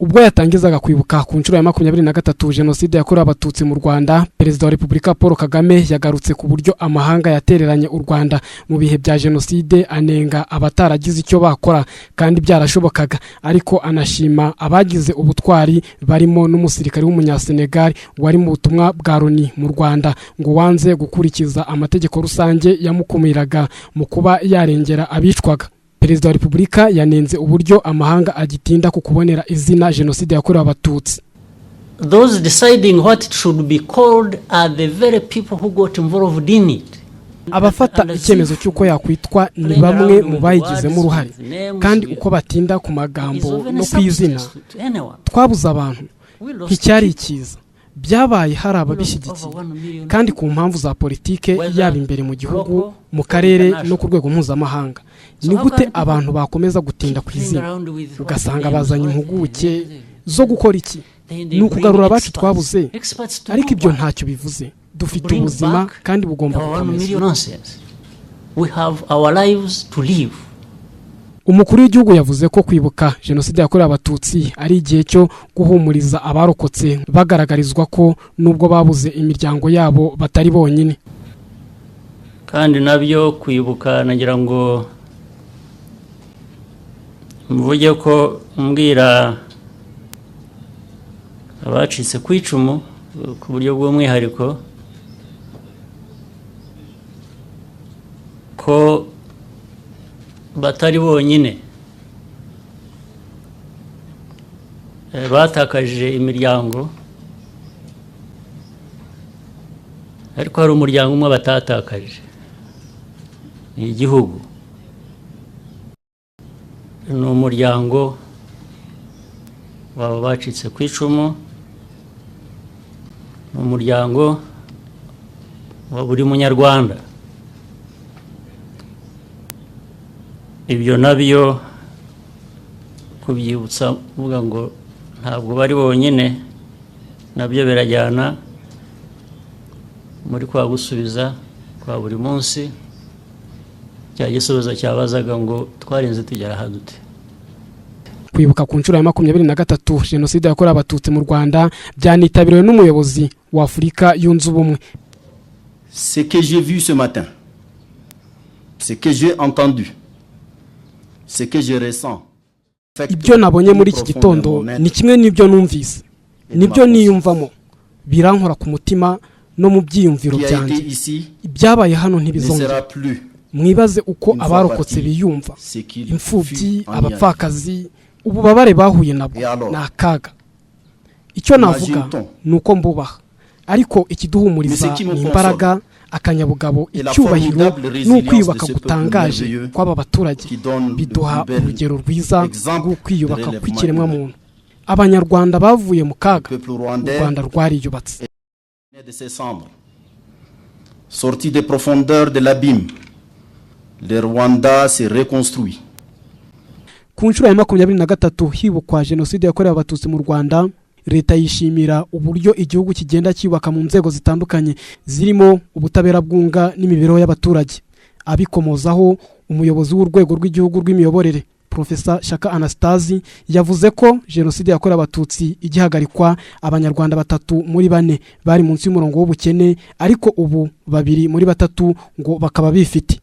ubwo yatangizaga kwibuka ku nshuro ya 23 jenoside yakorewe abatutsi mu Rwanda. Perezida wa Repubulika Paul Kagame yagarutse ku buryo amahanga yatereranye u Rwanda mu bihe bya jenoside, anenga abataragize icyo bakora kandi byarashobokaga, ariko anashima abagize ubutwari barimo n'umusirikare w'umunyasenegal wari mu butumwa bwa Loni mu Rwanda ngo wanze gukurikiza amategeko rusange yamukumiraga mu kuba yarengera abicwaga. Perezida wa Repubulika yanenze uburyo amahanga agitinda ku kubonera izina jenoside yakorewe abatutsi. Those deciding what it should be called are the very people who got involved in it. Abafata icyemezo cy'uko yakwitwa ni bamwe mu bayigizemo uruhare, kandi uko batinda ku magambo no kwizina twabuze abantu nticyari ikiza. Byabaye hari ababishyigikiye kandi ku mpamvu za politike, yaba imbere mu gihugu, mu karere no ku rwego mpuzamahanga. Ni gute abantu bakomeza gutinda kwizina ugasanga bazanye impuguke zo gukora iki? Ni ukugarura abacu twabuze, ariko ibyo ntacyo bivuze. Dufite ubuzima kandi bugomba gukomeza. Umukuru w'igihugu yavuze ko kwibuka jenoside yakorewe abatutsi ari igihe cyo guhumuriza abarokotse, bagaragarizwa ko nubwo babuze imiryango yabo batari bonyine. Kandi nabyo kwibuka, nagira ngo mvuge ko mbwira abacitse ku icumu ku buryo bw'umwihariko ko batari bonyine, batakaje imiryango, ariko hari umuryango umwe batatakaje, ni igihugu. Ni umuryango waba bacitse ku icumu, ni umuryango wa buri munyarwanda. Ibyo nabyo kubyibutsa uvuga ngo ntabwo bari bonyine, nabyo birajyana muri kwa gusubiza kwa buri munsi cya gisubizo cyabazaga ngo twarinze tugera aha dute. Kwibuka ku nshuro ya 23 jenoside yakorewe abatutsi mu Rwanda byanitabiriwe n'umuyobozi wa Afurika yunze ubumwe. Ce que j'ai vu ce matin, ce que j'ai entendu, ce que je ressens, ibyo nabonye muri iki gitondo ni kimwe n'ibyo numvise, nibyo niyumvamo, birankora ku mutima no mu byiyumviro byanjye. Ibyabaye hano ntibizongera. Mwibaze uko abarokotse biyumva, imfubyi, abapfakazi, ububabare bahuye nabwo n'akaga. Icyo navuga nuko mbubaha, ariko ikiduhumuriza ni imbaraga, akanyabugabo, icyubahiro n'ukwiyubaka gutangaje kw'aba baturage. Biduha urugero rwiza rwo kwiyubaka kw'ikiremwa muntu. Abanyarwanda bavuye mu kaga, u Rwanda rwariyubatse. Sorti des profondeurs de l'abîme, le Rwanda s'est reconstruit. Ku nshuro ya 23 hibukwa jenoside yakorewe abatutsi mu Rwanda, leta yishimira uburyo igihugu kigenda cyubaka mu nzego zitandukanye zirimo ubutabera bwunga n'imibereho y'abaturage. Abikomozaho umuyobozi w'urwego rw'igihugu rw'imiyoborere Professor Shaka Anastasi yavuze ko jenoside yakorewe abatutsi igihagarikwa abanyarwanda 3 muri 4 bari munsi y'umurongo w'ubukene, ariko ubu 2 muri 3 ngo bakaba bifite.